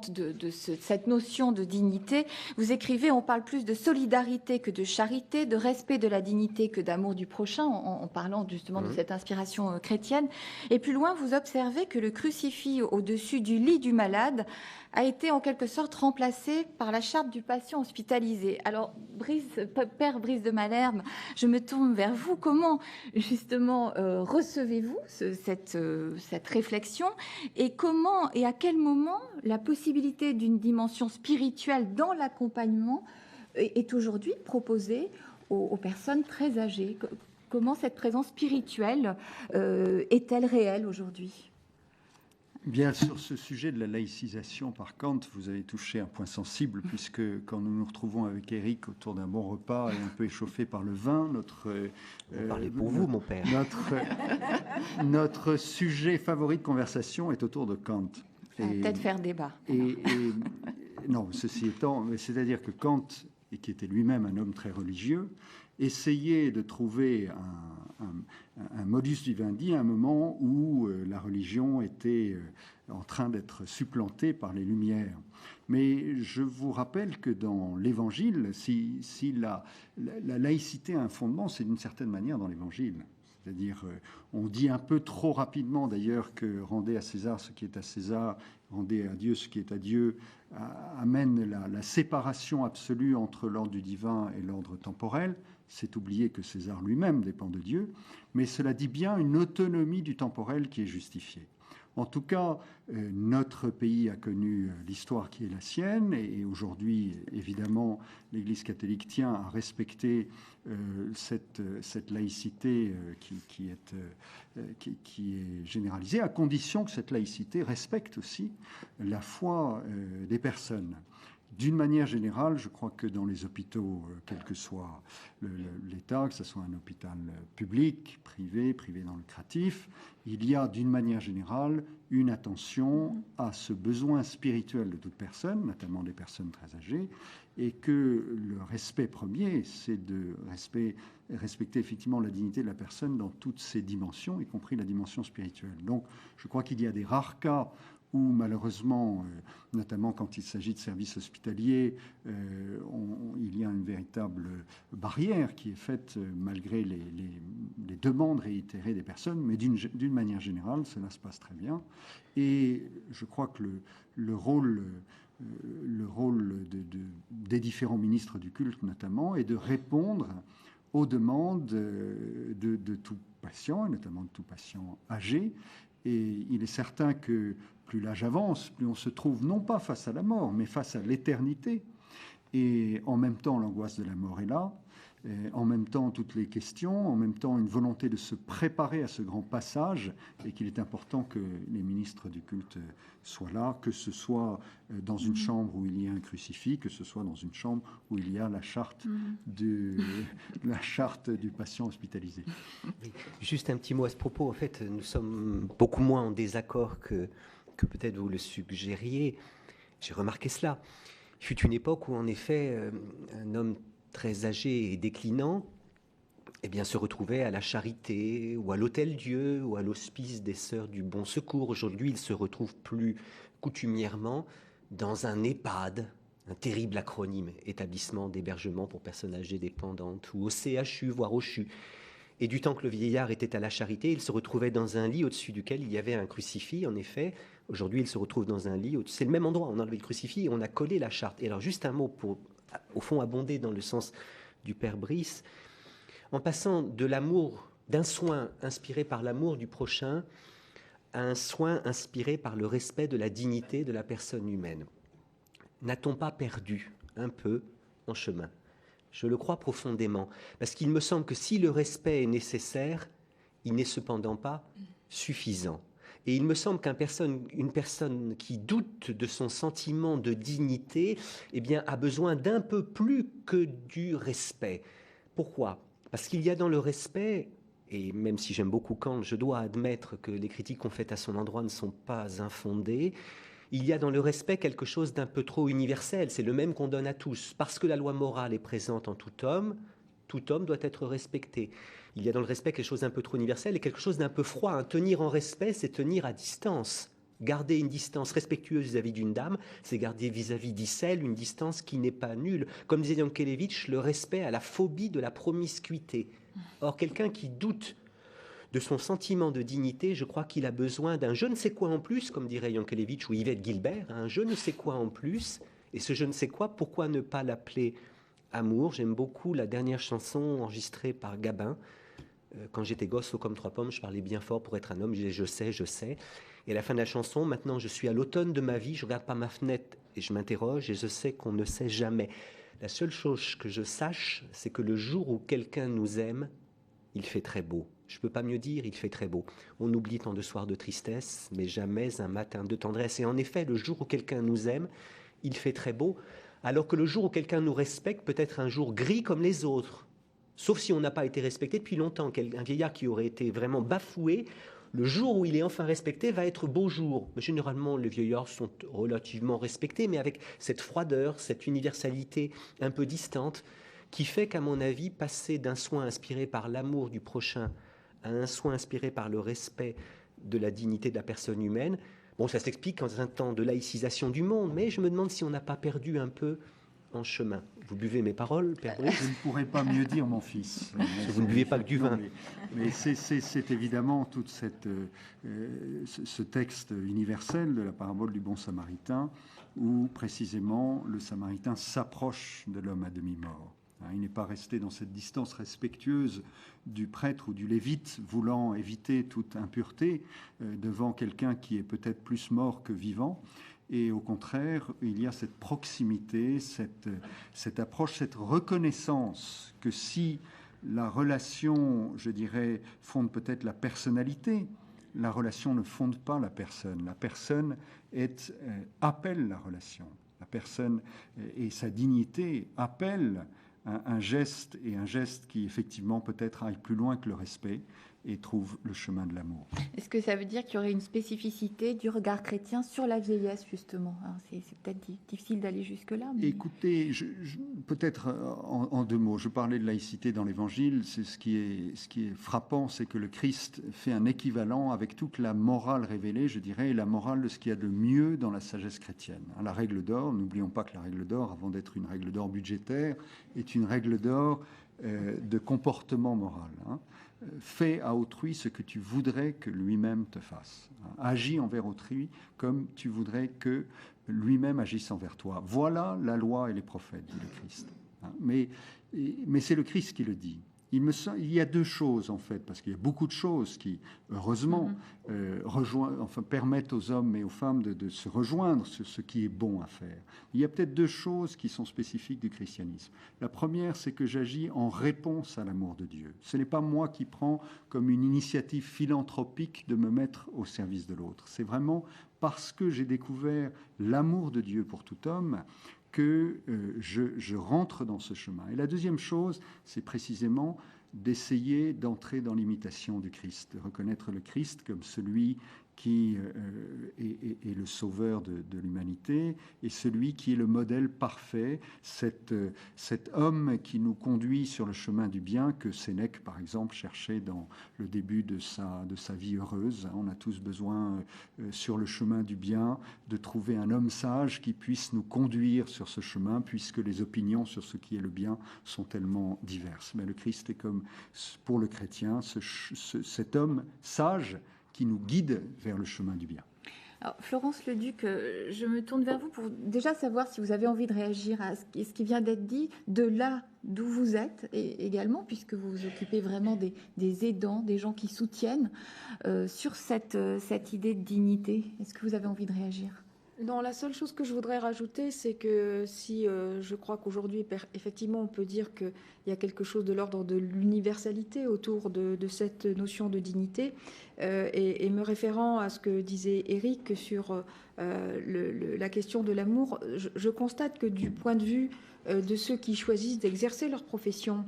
cette notion de dignité. Vous écrivez, on parle plus de solidarité que de charité, de respect de la dignité que d'amour du prochain, en parlant justement de cette inspiration chrétienne. Et plus loin, vous observez que le crucifix au-dessus du lit du malade a été en quelque sorte remplacé par la charte du patient hospitalisé. Alors, Père Brice de Malherbe, je me tourne vers vous. Comment, justement, recevez-vous cette réflexion et comment et à quel moment la possibilité d'une dimension spirituelle dans l'accompagnement est aujourd'hui proposée aux personnes très âgées? Comment cette présence spirituelle est-elle réelle aujourd'hui? Bien, sur ce sujet de la laïcisation par Kant, vous avez touché un point sensible, puisque quand nous nous retrouvons avec Éric autour d'un bon repas et un peu échauffé par le vin, parlez pour vous, mon père. Notre sujet favori de conversation est autour de Kant. Peut-être faire débat. Non, ceci étant, c'est-à-dire que Kant, qui était lui-même un homme très religieux, essayait de trouver un modus vivendi à un moment où la religion était en train d'être supplantée par les Lumières. Mais je vous rappelle que dans l'Évangile, si la laïcité a un fondement, c'est d'une certaine manière dans l'Évangile. C'est-à-dire, on dit un peu trop rapidement d'ailleurs que rendez à César ce qui est à César, rendez à Dieu ce qui est à Dieu, amène la séparation absolue entre l'ordre du divin et l'ordre temporel. C'est oublier que César lui-même dépend de Dieu, mais cela dit bien une autonomie du temporel qui est justifiée. En tout cas, notre pays a connu l'histoire qui est la sienne, et aujourd'hui, évidemment, l'Église catholique tient à respecter cette laïcité qui est généralisée, à condition que cette laïcité respecte aussi la foi des personnes. D'une manière générale, je crois que dans les hôpitaux, quel que soit l'État, que ce soit un hôpital public, privé dans le lucratif, il y a d'une manière générale une attention à ce besoin spirituel de toute personne, notamment des personnes très âgées, et que le respect premier, c'est de respecter effectivement la dignité de la personne dans toutes ses dimensions, y compris la dimension spirituelle. Donc, je crois qu'il y a des rares cas où malheureusement, notamment quand il s'agit de services hospitaliers, il y a une véritable barrière qui est faite malgré les demandes réitérées des personnes, mais d'une manière générale, cela se passe très bien. Et je crois que le rôle des différents ministres du culte, notamment, est de répondre aux demandes de tout patient, et notamment de tout patient âgé. Et il est certain que plus l'âge avance, plus on se trouve non pas face à la mort, mais face à l'éternité. Et en même temps, l'angoisse de la mort est là. en même temps toutes les questions, en même temps une volonté de se préparer à ce grand passage, et qu'il est important que les ministres du culte soient là, que ce soit dans une chambre où il y a un crucifix, que ce soit dans une chambre où il y a la charte du patient hospitalisé. Juste un petit mot à ce propos. En fait, nous sommes beaucoup moins en désaccord que peut-être vous le suggériez. J'ai remarqué cela. Il fut une époque où, en effet, un homme très âgé et déclinant se retrouvait à la Charité ou à l'Hôtel-Dieu ou à l'Hospice des Sœurs du Bon Secours. Aujourd'hui, il se retrouve plus coutumièrement dans un EHPAD, un terrible acronyme, établissement d'hébergement pour personnes âgées dépendantes, ou au CHU, voire au CHU. Et du temps que le vieillard était à la Charité, il se retrouvait dans un lit au-dessus duquel il y avait un crucifix, en effet. Aujourd'hui, il se retrouve dans un lit, c'est le même endroit, on a enlevé le crucifix et on a collé la charte. Et alors, juste un mot pour, au fond, abonder dans le sens du Père Brice. En passant de l'amour, d'un soin inspiré par l'amour du prochain, à un soin inspiré par le respect de la dignité de la personne humaine. N'a-t-on pas perdu un peu en chemin ? Je le crois profondément, parce qu'il me semble que si le respect est nécessaire, il n'est cependant pas suffisant. Et il me semble qu'une personne qui doute de son sentiment de dignité, a besoin d'un peu plus que du respect. Pourquoi ? Parce qu'il y a dans le respect, et même si j'aime beaucoup Kant, je dois admettre que les critiques qu'on fait à son endroit ne sont pas infondées, il y a dans le respect quelque chose d'un peu trop universel, c'est le même qu'on donne à tous. Parce que la loi morale est présente en tout homme doit être respecté. Il y a dans le respect quelque chose d'un peu trop universel et quelque chose d'un peu froid. Tenir en respect, c'est tenir à distance. Garder une distance respectueuse vis-à-vis d'une dame, c'est garder vis-à-vis d'Issel une distance qui n'est pas nulle. Comme disait Yankelevitch, le respect à la phobie de la promiscuité. Or, quelqu'un qui doute de son sentiment de dignité, je crois qu'il a besoin d'un je ne sais quoi en plus, comme dirait Yankelevitch ou Yvette Guilbert, un je ne sais quoi en plus. Et ce je ne sais quoi, pourquoi ne pas l'appeler amour ? J'aime beaucoup la dernière chanson enregistrée par Gabin. Quand j'étais gosse, haut comme trois pommes, je parlais bien fort pour être un homme, je disais je sais, je sais. Et à la fin de la chanson, maintenant je suis à l'automne de ma vie, je regarde par ma fenêtre et je m'interroge et je sais qu'on ne sait jamais. La seule chose que je sache, c'est que le jour où quelqu'un nous aime, il fait très beau. Je ne peux pas mieux dire, il fait très beau. On oublie tant de soirs de tristesse, mais jamais un matin de tendresse. Et en effet, le jour où quelqu'un nous aime, il fait très beau, alors que le jour où quelqu'un nous respecte peut être un jour gris comme les autres. Sauf si on n'a pas été respecté depuis longtemps. Un vieillard qui aurait été vraiment bafoué, le jour où il est enfin respecté va être beau jour. Mais généralement, les vieillards sont relativement respectés, mais avec cette froideur, cette universalité un peu distante, qui fait qu'à mon avis, passer d'un soin inspiré par l'amour du prochain à un soin inspiré par le respect de la dignité de la personne humaine, bon, ça s'explique dans un temps de laïcisation du monde, mais je me demande si on n'a pas perdu un peu en chemin. Vous buvez mes paroles, Père Brice ? Je ne pourrais pas mieux dire, mon fils. Vous ne buvez pas que du vin. Mais c'est évidemment tout ce texte universel de la parabole du bon samaritain, où précisément le samaritain s'approche de l'homme à demi-mort. Il n'est pas resté dans cette distance respectueuse du prêtre ou du lévite, voulant éviter toute impureté devant quelqu'un qui est peut-être plus mort que vivant. Et au contraire, il y a cette proximité, cette approche, cette reconnaissance que si la relation, je dirais, fonde peut-être la personnalité, la relation ne fonde pas la personne. La personne appelle la relation. La personne et sa dignité appellent un geste, et un geste qui effectivement peut-être aille plus loin que le respect et trouve le chemin de l'amour. Est-ce que ça veut dire qu'il y aurait une spécificité du regard chrétien sur la vieillesse, justement ? Alors, c'est peut-être difficile d'aller jusque-là. Mais... Écoutez, peut-être en deux mots, je parlais de laïcité dans l'Évangile. Ce qui est frappant, c'est que le Christ fait un équivalent avec toute la morale révélée, je dirais, et la morale de ce qu'il y a de mieux dans la sagesse chrétienne. La règle d'or, n'oublions pas que la règle d'or, avant d'être une règle d'or budgétaire, est une règle d'or de comportement moral. Fais à autrui ce que tu voudrais que lui-même te fasse. Agis envers autrui comme tu voudrais que lui-même agisse envers toi. Voilà la loi et les prophètes, dit le Christ. Mais c'est le Christ qui le dit. il y a deux choses, en fait, parce qu'il y a beaucoup de choses qui, heureusement, permettent aux hommes et aux femmes de se rejoindre sur ce qui est bon à faire. Il y a peut-être deux choses qui sont spécifiques du christianisme. La première, c'est que j'agis en réponse à l'amour de Dieu. Ce n'est pas moi qui prends comme une initiative philanthropique de me mettre au service de l'autre. C'est vraiment parce que j'ai découvert l'amour de Dieu pour tout homme que je rentre dans ce chemin. Et la deuxième chose, c'est précisément d'essayer d'entrer dans l'imitation du Christ, de reconnaître le Christ comme celui qui est le sauveur de l'humanité et celui qui est le modèle parfait, cet homme qui nous conduit sur le chemin du bien que Sénèque, par exemple, cherchait dans le début de sa vie heureuse. On a tous besoin, sur le chemin du bien, de trouver un homme sage qui puisse nous conduire sur ce chemin, puisque les opinions sur ce qui est le bien sont tellement diverses. Mais le Christ est comme, pour le chrétien, cet homme sage qui nous guide vers le chemin du bien. Alors, Florence Leduc, je me tourne vers vous pour déjà savoir si vous avez envie de réagir à ce qui vient d'être dit, de là d'où vous êtes, et également, puisque vous vous occupez vraiment des aidants, des gens qui soutiennent, sur cette idée de dignité. Est-ce que vous avez envie de réagir ? Non, la seule chose que je voudrais rajouter, c'est que si je crois qu'aujourd'hui, effectivement, on peut dire qu'il y a quelque chose de l'ordre de l'universalité autour de cette notion de dignité, et me référant à ce que disait Éric sur la question de l'amour, je constate que du point de vue de ceux qui choisissent d'exercer leur profession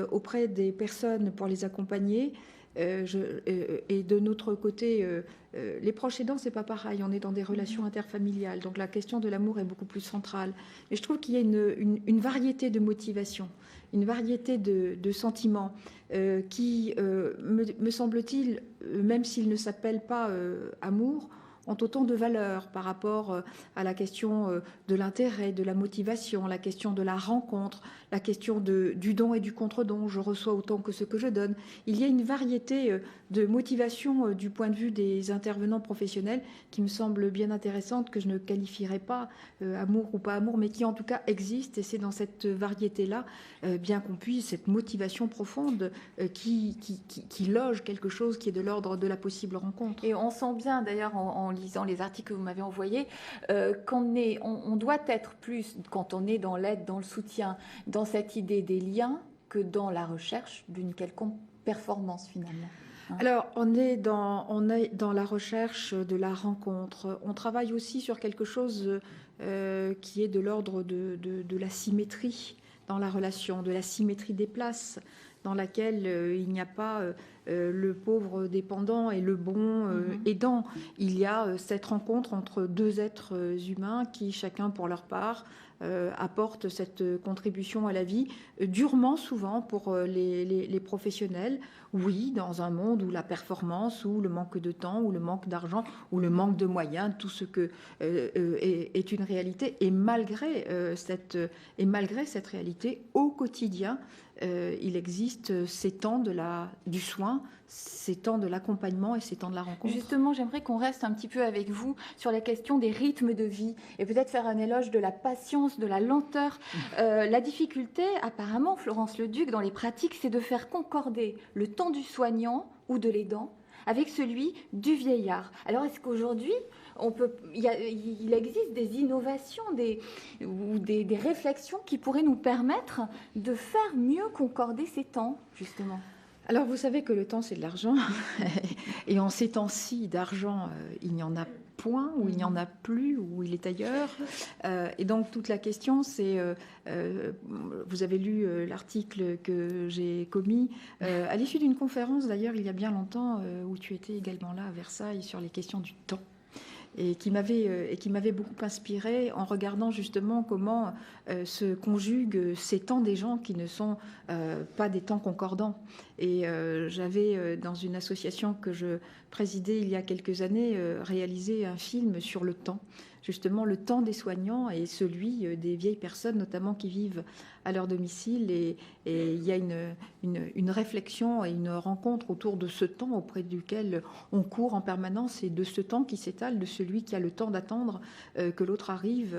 auprès des personnes pour les accompagner, et de notre côté, les proches aidants, c'est pas pareil. On est dans des relations interfamiliales, donc la question de l'amour est beaucoup plus centrale. Mais je trouve qu'il y a une variété de motivations, une variété de sentiments qui, me semble-t-il, même s'ils ne s'appellent pas amour, ont autant de valeur par rapport à la question de l'intérêt, de la motivation, la question de la rencontre, la question du don et du contre-don. Je reçois autant que ce que je donne. Il y a une variété de motivations du point de vue des intervenants professionnels qui me semble bien intéressante, que je ne qualifierais pas amour ou pas amour, mais qui en tout cas existe. Et c'est dans cette variété-là, bien qu'on puisse, cette motivation profonde qui loge quelque chose qui est de l'ordre de la possible rencontre. Et on sent bien d'ailleurs en lisant les articles que vous m'avez envoyés, on doit être plus, quand on est dans l'aide, dans le soutien, dans cette idée des liens, que dans la recherche d'une quelconque performance finalement. Alors, on est dans la recherche de la rencontre. On travaille aussi sur quelque chose qui est de l'ordre de la symétrie dans la relation, de la symétrie des places, dans laquelle il n'y a pas le pauvre dépendant et le bon aidant. Il y a cette rencontre entre deux êtres humains qui, chacun pour leur part, apportent cette contribution à la vie, durement souvent pour les professionnels. Oui, dans un monde où la performance, où le manque de temps, où le manque d'argent, où le manque de moyens, tout ce que est une réalité. Et malgré cette réalité, au quotidien, il existe ces temps du soin, ces temps de l'accompagnement et ces temps de la rencontre. Justement, j'aimerais qu'on reste un petit peu avec vous sur la question des rythmes de vie et peut-être faire un éloge de la patience, de la lenteur. La difficulté, apparemment, Florence Leduc, dans les pratiques, c'est de faire concorder le temps du soignant ou de l'aidant avec celui du vieillard. Alors, est-ce qu'aujourd'hui, il existe des innovations, ou des réflexions qui pourraient nous permettre de faire mieux concorder ces temps, justement ? Alors, vous savez que le temps, c'est de l'argent. Et en ces temps-ci, d'argent, il n'y en a point, ou il n'y en a plus, ou il est ailleurs. Et donc, toute la question, c'est... vous avez lu l'article que j'ai commis à l'issue d'une conférence, d'ailleurs, il y a bien longtemps, où tu étais également là, à Versailles, sur les questions du temps. Et qui m'avait beaucoup inspirée en regardant justement comment se conjuguent ces temps des gens qui ne sont pas des temps concordants. Et j'avais, dans une association que je présidais il y a quelques années, réalisé un film sur le temps, justement le temps des soignants et celui des vieilles personnes, notamment qui vivent à leur domicile. Et il y a une réflexion et une rencontre autour de ce temps auprès duquel on court en permanence et de ce temps qui s'étale, de celui qui a le temps d'attendre que l'autre arrive,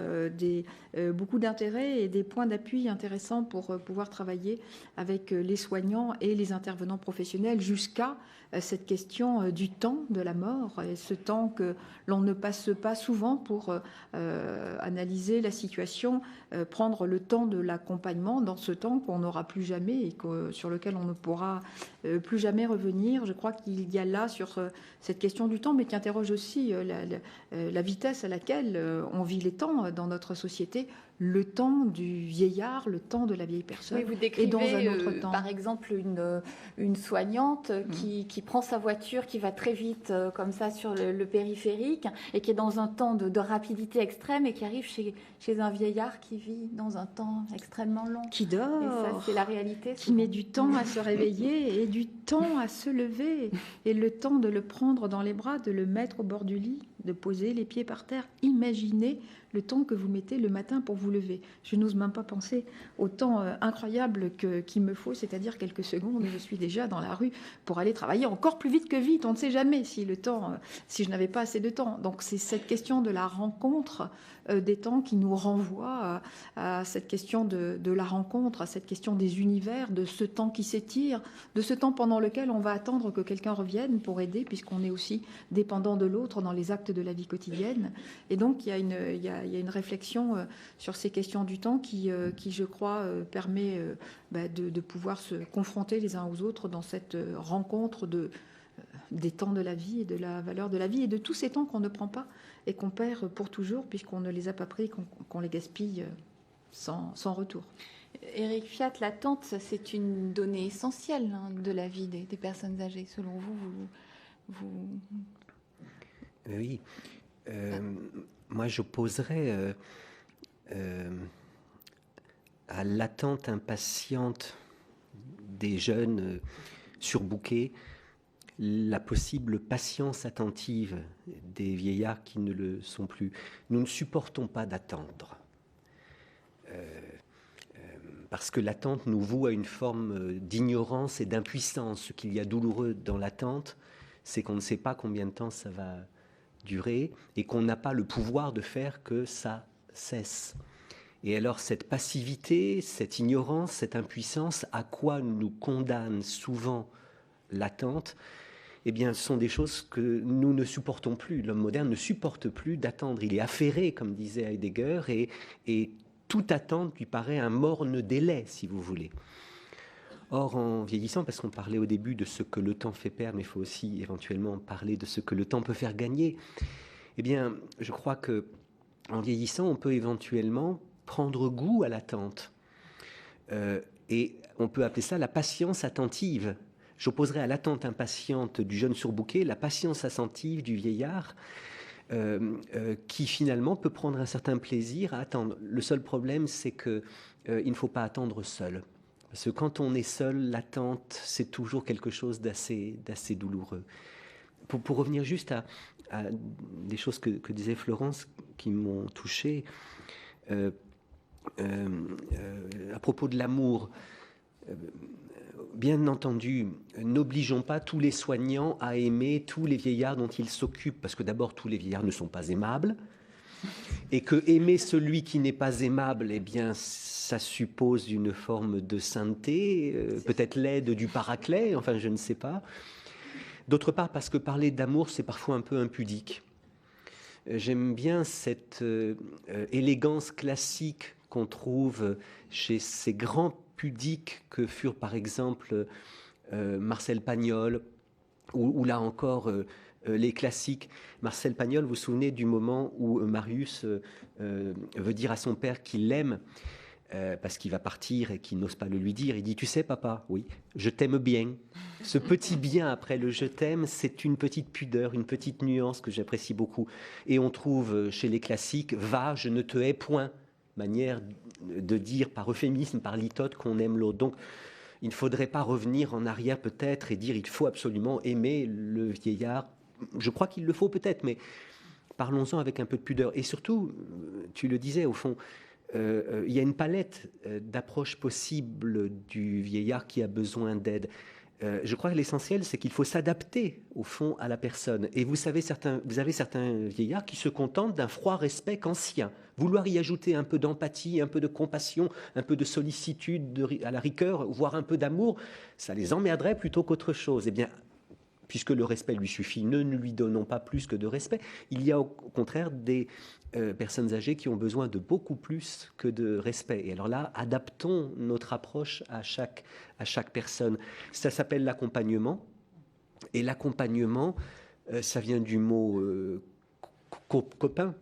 beaucoup d'intérêt et des points d'appui intéressants pour pouvoir travailler avec les soignants et les intervenants professionnels jusqu'à cette question du temps de la mort, et ce temps que l'on ne passe pas souvent pour analyser la situation, prendre le temps de l'accompagnement dans ce temps qu'on n'aura plus jamais et sur lequel on ne pourra plus jamais revenir. Je crois qu'il y a là sur cette question du temps, mais qui interroge aussi la vitesse à laquelle on vit les temps dans notre société, le temps du vieillard, le temps de la vieille personne. Oui, vous décrivez, et dans un autre temps. Par exemple, une soignante qui prend sa voiture, qui va très vite comme ça sur le périphérique et qui est dans un temps de rapidité extrême et qui arrive chez un vieillard qui vit dans un temps extrêmement long. Qui dort. Et ça, c'est la réalité. Qui met du temps à se réveiller et du temps à se lever. Et le temps de le prendre dans les bras, de le mettre au bord du lit, de poser les pieds par terre. Imaginez le temps que vous mettez le matin pour vous lever. Je n'ose même pas penser au temps incroyable qu'il me faut, c'est-à-dire quelques secondes, et je suis déjà dans la rue pour aller travailler encore plus vite que vite. On ne sait jamais si je n'avais pas assez de temps. Donc c'est cette question de la rencontre des temps qui nous renvoie à cette question de la rencontre, à cette question des univers, de ce temps qui s'étire, de ce temps pendant lequel on va attendre que quelqu'un revienne pour aider, puisqu'on est aussi dépendant de l'autre dans les actes de la vie quotidienne. Et donc il y a une réflexion sur ces questions du temps qui je crois, permet de pouvoir se confronter les uns aux autres dans cette rencontre des temps de la vie et de la valeur de la vie et de tous ces temps qu'on ne prend pas et qu'on perd pour toujours puisqu'on ne les a pas pris, qu'on les gaspille sans retour. Éric Fiat, l'attente, c'est une donnée essentielle de la vie des personnes âgées. Selon vous... Oui. Moi, j'opposerais à l'attente impatiente des jeunes surbookés la possible patience attentive des vieillards qui ne le sont plus. Nous ne supportons pas d'attendre. Parce que l'attente nous voue à une forme d'ignorance et d'impuissance. Ce qu'il y a douloureux dans l'attente, c'est qu'on ne sait pas combien de temps ça va durer et qu'on n'a pas le pouvoir de faire que ça cesse. Et alors cette passivité, cette ignorance, cette impuissance, à quoi nous condamne souvent l'attente, eh bien, ce sont des choses que nous ne supportons plus. L'homme moderne ne supporte plus d'attendre. Il est affairé, comme disait Heidegger, et toute attente lui paraît un morne délai, si vous voulez. Or, en vieillissant, parce qu'on parlait au début de ce que le temps fait perdre, mais il faut aussi éventuellement parler de ce que le temps peut faire gagner, eh bien, je crois que en vieillissant, on peut éventuellement prendre goût à l'attente. Et on peut appeler ça la patience attentive. J'opposerais à l'attente impatiente du jeune surbooké la patience attentive du vieillard qui finalement peut prendre un certain plaisir à attendre. Le seul problème, c'est qu'il ne faut pas attendre seul. Parce que quand on est seul, l'attente, c'est toujours quelque chose d'assez douloureux. Pour revenir juste à des choses que disait Florence qui m'ont touché, à propos de l'amour, bien entendu, n'obligeons pas tous les soignants à aimer tous les vieillards dont ils s'occupent, parce que d'abord, tous les vieillards ne sont pas aimables, et que aimer celui qui n'est pas aimable, eh bien, ça suppose une forme de sainteté, peut-être l'aide du Paraclet, enfin, je ne sais pas. D'autre part, parce que parler d'amour, c'est parfois un peu impudique. J'aime bien cette élégance classique qu'on trouve chez ces grands pudiques que furent par exemple Marcel Pagnol ou là encore les classiques. Marcel Pagnol, vous vous souvenez du moment où Marius veut dire à son père qu'il l'aime parce qu'il va partir et qu'il n'ose pas le lui dire. Il dit « Tu sais papa, oui, je t'aime bien ». Ce petit bien après le « je t'aime », c'est une petite pudeur, une petite nuance que j'apprécie beaucoup. Et on trouve chez les classiques « Va, je ne te hais point », manière de dire par euphémisme, par litote qu'on aime l'autre. Donc, il ne faudrait pas revenir en arrière peut-être et dire il faut absolument aimer le vieillard. Je crois qu'il le faut peut-être, mais parlons-en avec un peu de pudeur. Et surtout, tu le disais, au fond, il y a une palette d'approches possibles du vieillard qui a besoin d'aide. Je crois que l'essentiel, c'est qu'il faut s'adapter, au fond, à la personne. Et vous avez certains vieillards qui se contentent d'un froid respect qu'ancien. Vouloir y ajouter un peu d'empathie, un peu de compassion, un peu de sollicitude à la rigueur, voire un peu d'amour, ça les emmerderait plutôt qu'autre chose. Eh bien, puisque le respect lui suffit, ne lui donnons pas plus que de respect. Il y a au contraire des personnes âgées qui ont besoin de beaucoup plus que de respect. Et alors là, adaptons notre approche à chaque personne. Ça s'appelle l'accompagnement. Et l'accompagnement, ça vient du mot copain.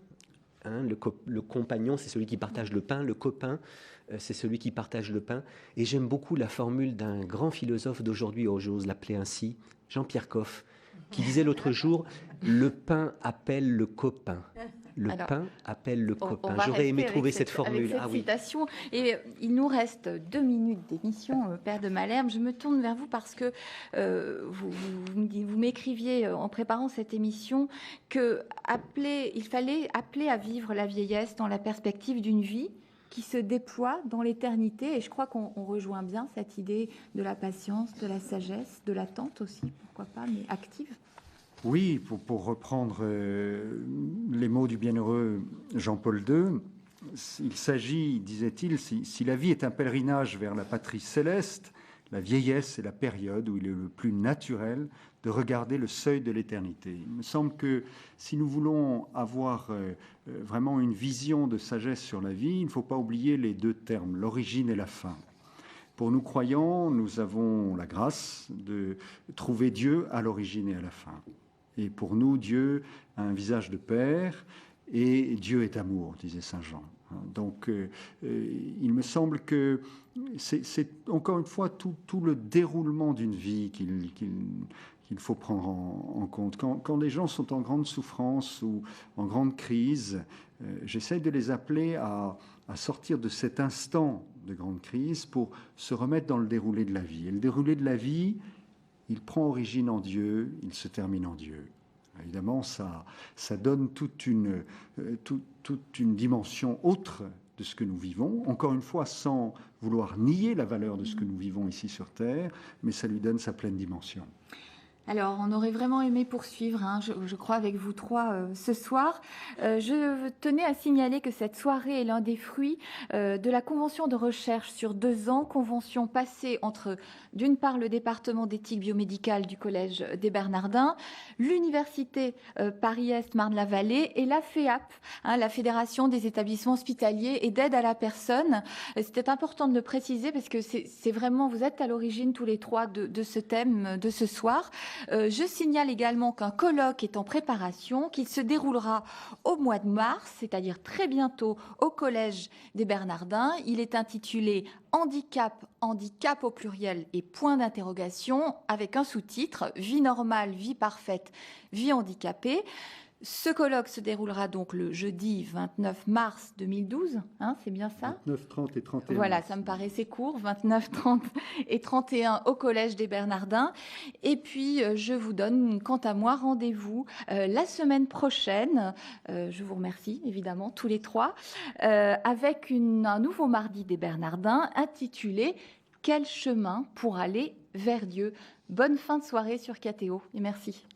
Hein, le compagnon, c'est celui qui partage le pain. Le copain, c'est celui qui partage le pain. Et j'aime beaucoup la formule d'un grand philosophe d'aujourd'hui, j'ose l'appeler ainsi, Jean-Pierre Coff, qui disait l'autre jour « Le pain appelle le copain ». Le pain appelle le copain. J'aurais aimé trouver cette formule. Avec cette citation. Et il nous reste 2 minutes d'émission, Père de Malherbe. Je me tourne vers vous parce que vous m'écriviez en préparant cette émission qu'il fallait appeler à vivre la vieillesse dans la perspective d'une vie qui se déploie dans l'éternité. Et je crois qu'on rejoint bien cette idée de la patience, de la sagesse, de l'attente aussi, pourquoi pas, mais active. Oui, pour reprendre les mots du bienheureux Jean-Paul II, il s'agit, disait-il, si la vie est un pèlerinage vers la patrie céleste, la vieillesse est la période où il est le plus naturel de regarder le seuil de l'éternité. Il me semble que si nous voulons avoir vraiment une vision de sagesse sur la vie, il ne faut pas oublier les 2 termes, l'origine et la fin. Pour nous croyants, nous avons la grâce de trouver Dieu à l'origine et à la fin. Et pour nous, Dieu a un visage de Père et Dieu est amour, disait Saint Jean. Donc, il me semble que c'est encore une fois tout le déroulement d'une vie qu'il faut prendre en compte. Quand les gens sont en grande souffrance ou en grande crise, j'essaie de les appeler à sortir de cet instant de grande crise pour se remettre dans le déroulé de la vie. Et le déroulé de la vie, il prend origine en Dieu, il se termine en Dieu. Évidemment, ça donne toute une dimension autre de ce que nous vivons, encore une fois sans vouloir nier la valeur de ce que nous vivons ici sur Terre, mais ça lui donne sa pleine dimension. Alors, on aurait vraiment aimé poursuivre, je crois, avec vous 3 ce soir. Je tenais à signaler que cette soirée est l'un des fruits de la convention de recherche sur 2 ans, convention passée entre, d'une part, le département d'éthique biomédicale du Collège des Bernardins, l'Université Paris-Est Marne-la-Vallée et la FEAP, la Fédération des établissements hospitaliers et d'aide à la personne. C'était important de le préciser parce que c'est vraiment, vous êtes à l'origine tous les 3 de ce thème de ce soir. Je signale également qu'un colloque est en préparation, qu'il se déroulera au mois de mars, c'est-à-dire très bientôt au Collège des Bernardins. Il est intitulé « Handicap, handicap au pluriel et point d'interrogation » avec un sous-titre « Vie normale, vie parfaite, vie handicapée ». Ce colloque se déroulera donc le jeudi 29 mars 2012, c'est bien ça ? 29, 30 et 31. Voilà, mars. ça me paraissait court, 29, 30 et 31 au Collège des Bernardins. Et puis, je vous donne, quant à moi, rendez-vous la semaine prochaine, je vous remercie évidemment tous les 3, avec un nouveau mardi des Bernardins intitulé « Quel chemin pour aller vers Dieu ?» Bonne fin de soirée sur KTO et merci.